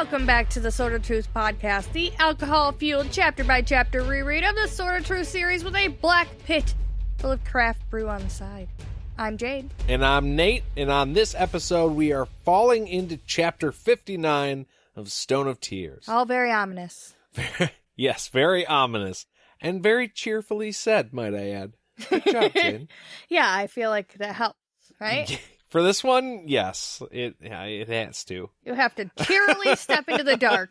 Welcome back to the Sword of Truth podcast, the alcohol-fueled chapter-by-chapter reread of the Sword of Truth series with a black pit full of craft brew on the side. I'm Jade. And I'm Nate, and on this episode we are falling into chapter 59 of Stone of Tears. All very ominous. Yes, very ominous. And very cheerfully said, might I add. Good job, Jade. Yeah, I feel like that helps, right? For this one, yes, it has to. You have to cheerily step into the dark.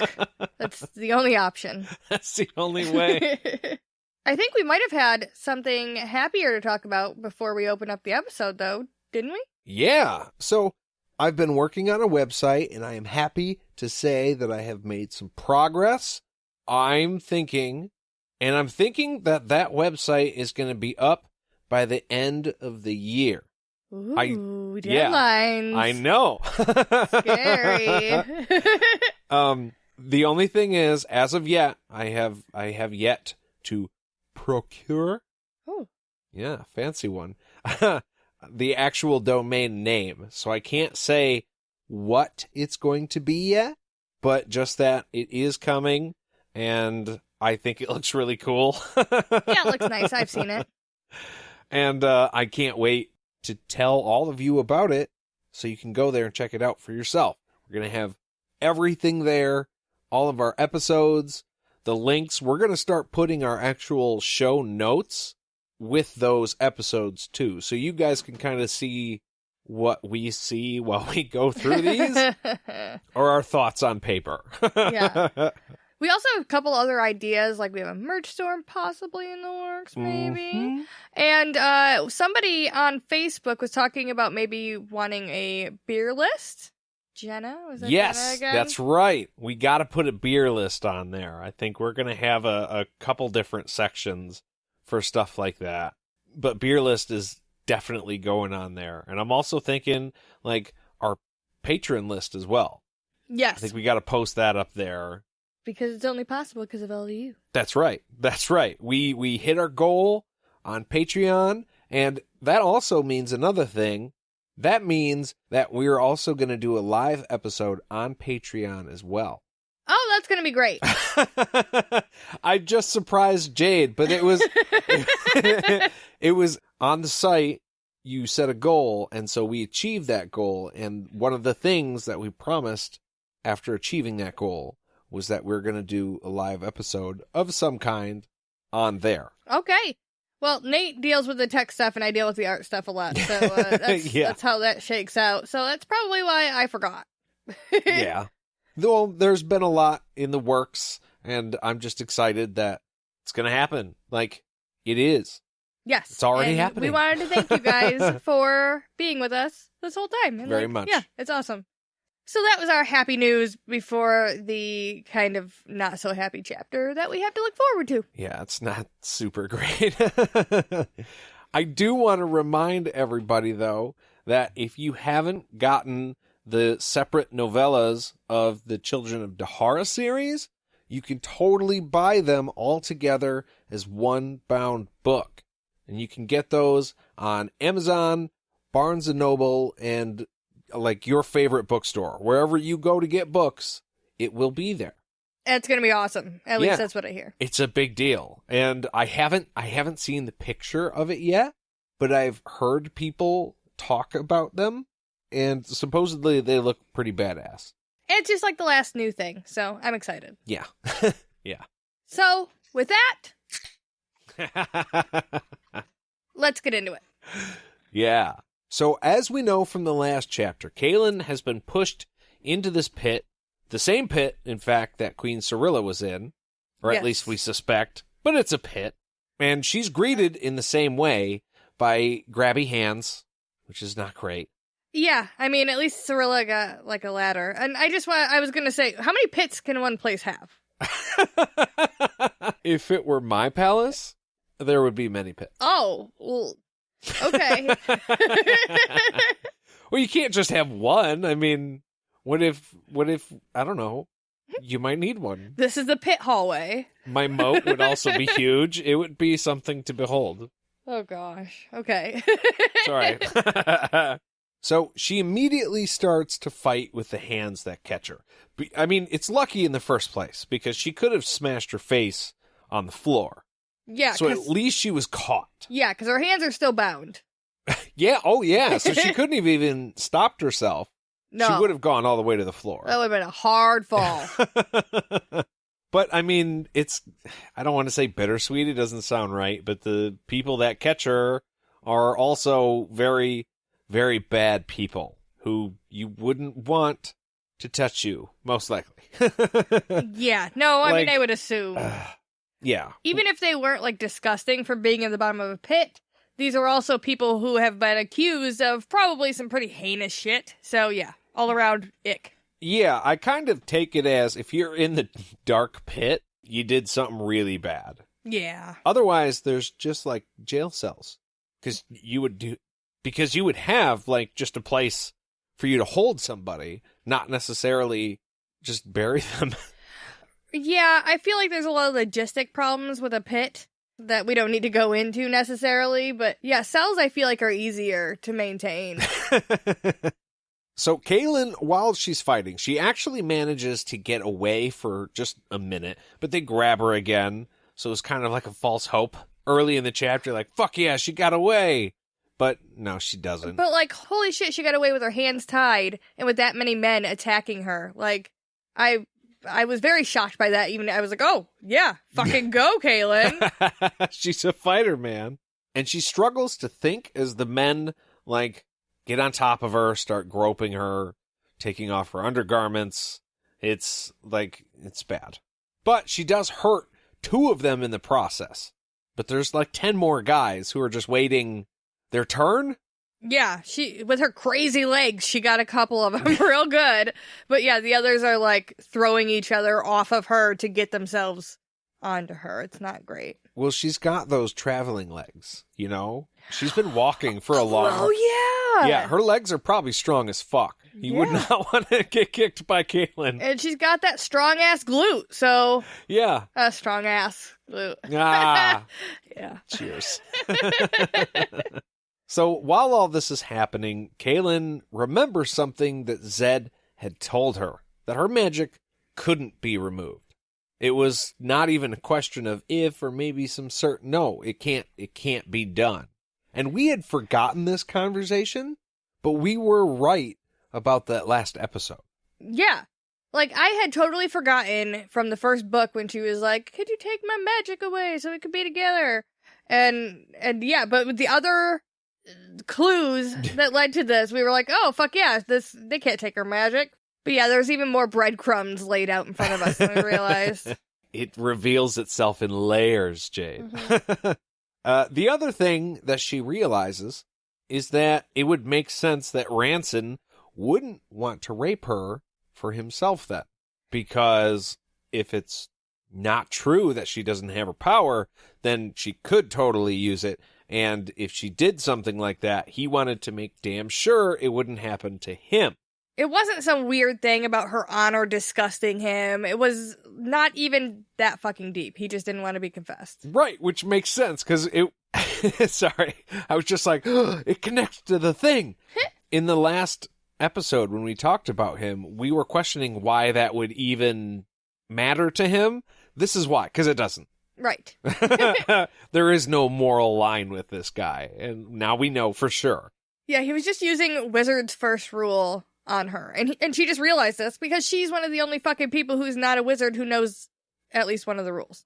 That's the only option. That's the only way. I think we might have had something happier to talk about before we open up the episode, though, didn't we? Yeah. So I've been working on a website, and I am happy to say that I have made some progress. I'm thinking that that website is going to be up by the end of the year. Ooh, deadlines. Yeah, I know. Scary. The only thing is, as of yet, I have yet to procure. Oh. Yeah, fancy one. The actual domain name. So I can't say what it's going to be yet, but just that it is coming, and I think it looks really cool. Yeah, it looks nice. I've seen it. And I can't wait to tell all of you about it so you can go there and check it out for yourself. We're going to have everything there, all of our episodes, the links. We're going to start putting our actual show notes with those episodes too, so you guys can kind of see what we see while we go through these, or our thoughts on paper. Yeah. We also have a couple other ideas, like we have a merch store possibly in the works, maybe. Mm-hmm. And somebody on Facebook was talking about maybe wanting a beer list. Jenna? Was that Yes, Jenna again? that's right. We got to put a beer list on there. I think we're going to have a couple different sections for stuff like that. But beer list is definitely going on there. And I'm also thinking, like, our patron list as well. Yes. I think we got to post that up there. Because it's only possible because of all of you. That's right. That's right. We hit our goal on Patreon, and that also means another thing. That means that we're also going to do a live episode on Patreon as well. Oh, that's going to be great. I just surprised Jade, but it was it was on the site. You set a goal, and so we achieved that goal. And one of the things that we promised after achieving that goal was that we're going to do a live episode of some kind on there. Okay. Well, Nate deals with the tech stuff, and I deal with the art stuff a lot. So that's how that shakes out. So that's probably why I forgot. Yeah. Well, there's been a lot in the works, and I'm just excited that it's going to happen. Like, it is. Yes. It's already and happening. We wanted to thank you guys for being with us this whole time. And Very much. Yeah, it's awesome. So that was our happy news before the kind of not so happy chapter that we have to look forward to. Yeah, it's not super great. I do want to remind everybody, though, that if you haven't gotten the separate novellas of the Children of Dahara series, you can totally buy them all together as one bound book. And you can get those on Amazon, Barnes & Noble, and like your favorite bookstore. Wherever you go to get books, it will be there. It's going to be awesome. At least that's what I hear. It's a big deal. And I haven't seen the picture of it yet, but I've heard people talk about them, and supposedly they look pretty badass. It's just like the last new thing, so I'm excited. Yeah. Yeah. So, with that, let's get into it. Yeah. So, as we know from the last chapter, Kahlan has been pushed into this pit, the same pit, in fact, that Queen Cirilla was in, or at least we suspect, but it's a pit. And she's greeted in the same way by grabby hands, which is not great. Yeah, I mean, at least Cirilla got, like, a ladder. And I was going to say, how many pits can one place have? If it were my palace, there would be many pits. Oh, well... Okay. Well, you can't just have one. I mean, what if, I don't know, you might need one. This is the pit hallway. My moat would also be huge. It would be something to behold. Oh, gosh. Okay. Sorry. So she immediately starts to fight with the hands that catch her. I mean, it's lucky in the first place because she could have smashed her face on the floor. Yeah. So at least she was caught. Yeah, because her hands are still bound. Yeah. Oh, yeah. So she couldn't have even stopped herself. No. She would have gone all the way to the floor. That would have been a hard fall. But, I mean, I don't want to say bittersweet. It doesn't sound right. But the people that catch her are also very, very bad people who you wouldn't want to touch you, most likely. Yeah. No, I mean, I would assume. Yeah. Even if they weren't, like, disgusting for being in the bottom of a pit, these are also people who have been accused of probably some pretty heinous shit. So, yeah, all around ick. Yeah, I kind of take it as if you're in the dark pit, you did something really bad. Yeah. Otherwise, there's just, like, jail cells. Because you would have, like, just a place for you to hold somebody, not necessarily just bury them. Yeah, I feel like there's a lot of logistic problems with a pit that we don't need to go into necessarily. But, yeah, cells I feel like are easier to maintain. So Kahlan, while she's fighting, she actually manages to get away for just a minute, but they grab her again. So it's kind of like a false hope. Early in the chapter, like, fuck yeah, she got away. But no, she doesn't. But, like, holy shit, she got away with her hands tied and with that many men attacking her. Like, I was very shocked by that. Even I was like, oh, yeah, fucking go, Kahlan. She's a fighter, man. And she struggles to think as the men, like, get on top of her, start groping her, taking off her undergarments. It's bad. But she does hurt 2 of them in the process. But there's like 10 more guys who are just waiting their turn. Yeah, she with her crazy legs, she got a couple of them real good. But yeah, the others are like throwing each other off of her to get themselves onto her. It's not great. Well, she's got those traveling legs, you know? She's been walking for a long time. Oh, yeah. Yeah, her legs are probably strong as fuck. You would not want to get kicked by Kahlan. And she's got that strong-ass glute, so... Yeah. A strong-ass glute. Ah. Yeah. Cheers. So while all this is happening, Kahlan remembers something that Zed had told her, that her magic couldn't be removed. It was not even a question of if or maybe some certain... No, it can't be done. And we had forgotten this conversation, but we were right about that last episode. Yeah. Like, I had totally forgotten from the first book when she was like, could you take my magic away so we could be together? And yeah, but with the other clues that led to this, we were like, oh, fuck yeah, they can't take her magic. But yeah, there's even more breadcrumbs laid out in front of us than we realized. It reveals itself in layers, Jade. Mm-hmm. The other thing that she realizes is that it would make sense that Ranson wouldn't want to rape her for himself then. Because if it's not true that she doesn't have her power, then she could totally use it. And if she did something like that, he wanted to make damn sure it wouldn't happen to him. It wasn't some weird thing about her honor disgusting him. It was not even that fucking deep. He just didn't want to be confessed. Right, which makes sense, because it... Sorry, I was just like, oh, it connects to the thing. In the last episode, when we talked about him, we were questioning why that would even matter to him. This is why, because it doesn't. Right. There is no moral line with this guy, and now we know for sure. Yeah, he was just using Wizard's first rule on her. And she just realized this because she's one of the only fucking people who's not a wizard who knows at least one of the rules.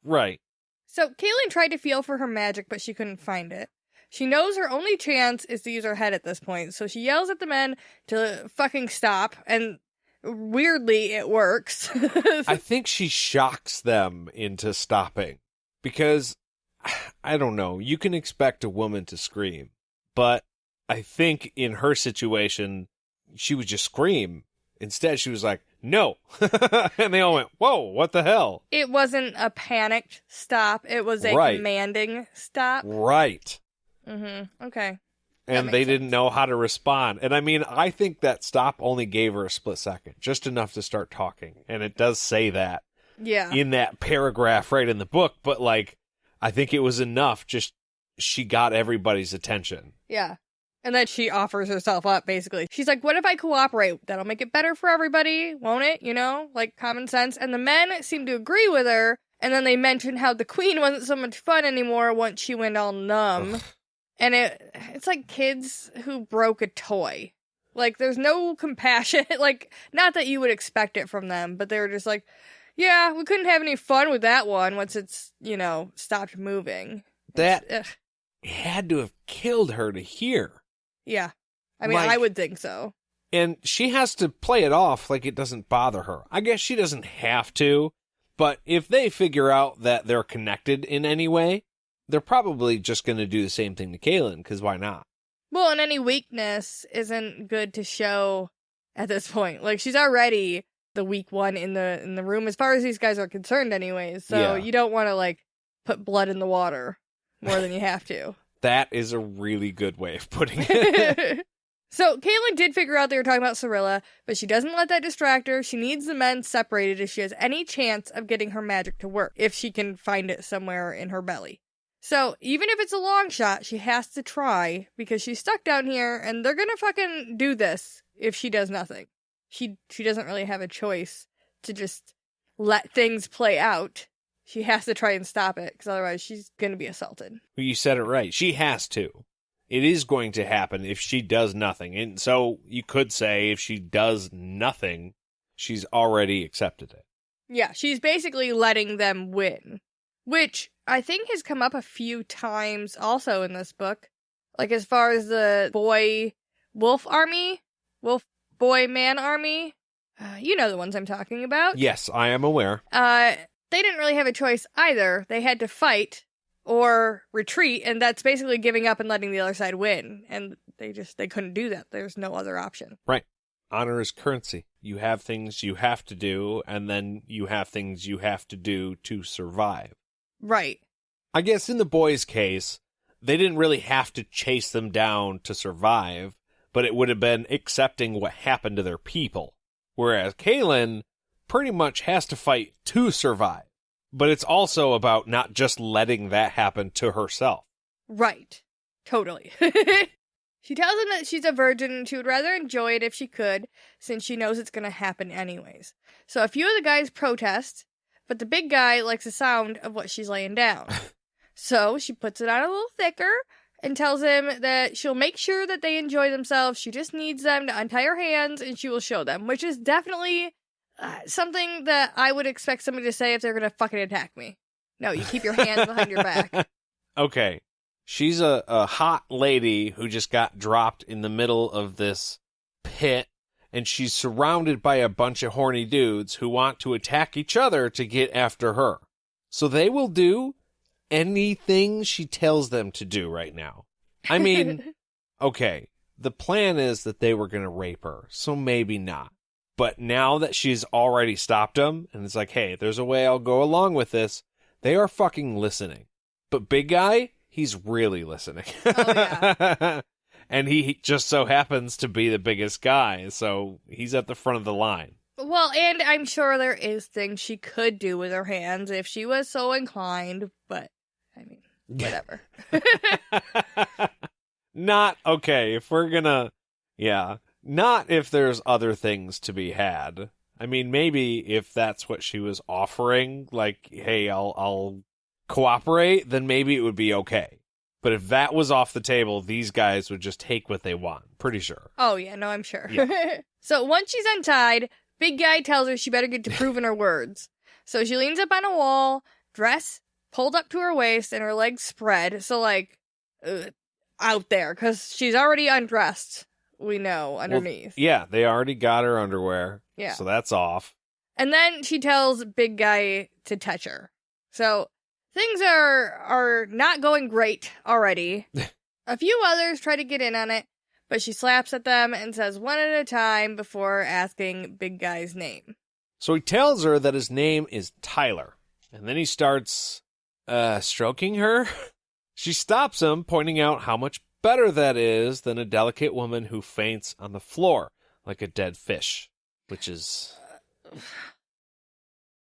Right. So Kahlan tried to feel for her magic, but she couldn't find it. She knows her only chance is to use her head at this point, so she yells at the men to fucking stop, and weirdly, it works. I think she shocks them into stopping, because, I don't know, you can expect a woman to scream, but I think in her situation, she would just scream. Instead, she was like, no. And they all went, whoa, what the hell? It wasn't a panicked stop. It was a commanding stop. Right. Mm-hmm. Okay. And they didn't know how to respond. And I mean, I think that stop only gave her a split second, just enough to start talking. And it does say that in that paragraph right in the book. But like, I think it was enough. Just she got everybody's attention. Yeah. And then she offers herself up, basically. She's like, what if I cooperate? That'll make it better for everybody, won't it? You know, like common sense. And the men seem to agree with her. And then they mention how the queen wasn't so much fun anymore once she went all numb. Ugh. And it's like kids who broke a toy. Like, there's no compassion. Like, not that you would expect it from them, but they were just like, yeah, we couldn't have any fun with that one once it's, stopped moving. That had to have killed her to hear. Yeah. I mean, I would think so. And she has to play it off like it doesn't bother her. I guess she doesn't have to, but if they figure out that they're connected in any way, they're probably just going to do the same thing to Kahlan, because why not? Well, and any weakness isn't good to show at this point. Like, she's already the weak one in the room, as far as these guys are concerned anyways. So you don't want to, like, put blood in the water more than you have to. That is a really good way of putting it. So, Kahlan did figure out they were talking about Cirilla, but she doesn't let that distract her. She needs the men separated if she has any chance of getting her magic to work, if she can find it somewhere in her belly. So, even if it's a long shot, she has to try, because she's stuck down here, and they're gonna fucking do this if she does nothing. She doesn't really have a choice to just let things play out. She has to try and stop it, because otherwise she's going to be assaulted. You said it right. She has to. It is going to happen if she does nothing. And so you could say if she does nothing, she's already accepted it. Yeah, she's basically letting them win, which I think has come up a few times also in this book. Like, as far as the boy-wolf army, wolf-boy-man army, you know the ones I'm talking about. Yes, I am aware. They didn't really have a choice either. They had to fight or retreat, and that's basically giving up and letting the other side win. And they couldn't do that. There's no other option. Right. Honor is currency. You have things you have to do, and then you have things you have to do to survive. Right. I guess in the boys' case, they didn't really have to chase them down to survive, but it would have been accepting what happened to their people. Whereas Kahlan pretty much has to fight to survive. But it's also about not just letting that happen to herself. Right. Totally. She tells him that she's a virgin and she would rather enjoy it if she could, since she knows it's going to happen anyways. So a few of the guys protest, but the big guy likes the sound of what she's laying down. So she puts it on a little thicker and tells him that she'll make sure that they enjoy themselves. She just needs them to untie her hands and she will show them, which is definitely something that I would expect somebody to say if they're going to fucking attack me. No, you keep your hands behind your back. Okay. She's a hot lady who just got dropped in the middle of this pit, and she's surrounded by a bunch of horny dudes who want to attack each other to get after her. So they will do anything she tells them to do right now. I mean, okay, the plan is that they were going to rape her, so maybe not. But now that she's already stopped them, and it's like, hey, there's a way I'll go along with this, they are fucking listening. But big guy, he's really listening. Oh, yeah. And he just so happens to be the biggest guy, so he's at the front of the line. Well, and I'm sure there is things she could do with her hands if she was so inclined, but, I mean, whatever. Not, okay, if we're gonna, yeah, not if there's other things to be had. I mean, maybe if that's what she was offering, like, hey, I'll cooperate, then maybe it would be okay. But if that was off the table, these guys would just take what they want. Pretty sure. Oh, yeah, no, I'm sure. Yeah. So once she's untied, big guy tells her she better get to proving her words. So she leans up on a wall, dress pulled up to her waist, and her legs spread. So, like, out there, because she's already undressed, we know, underneath. Well, yeah, they already got her underwear. Yeah. So that's off. And then she tells big guy to touch her. So things are not going great already. A few others try to get in on it, but she slaps at them and says one at a time before asking big guy's name. So he tells her that his name is Tyler, and then he starts stroking her. She stops him, pointing out how much better that is than a delicate woman who faints on the floor like a dead fish, which is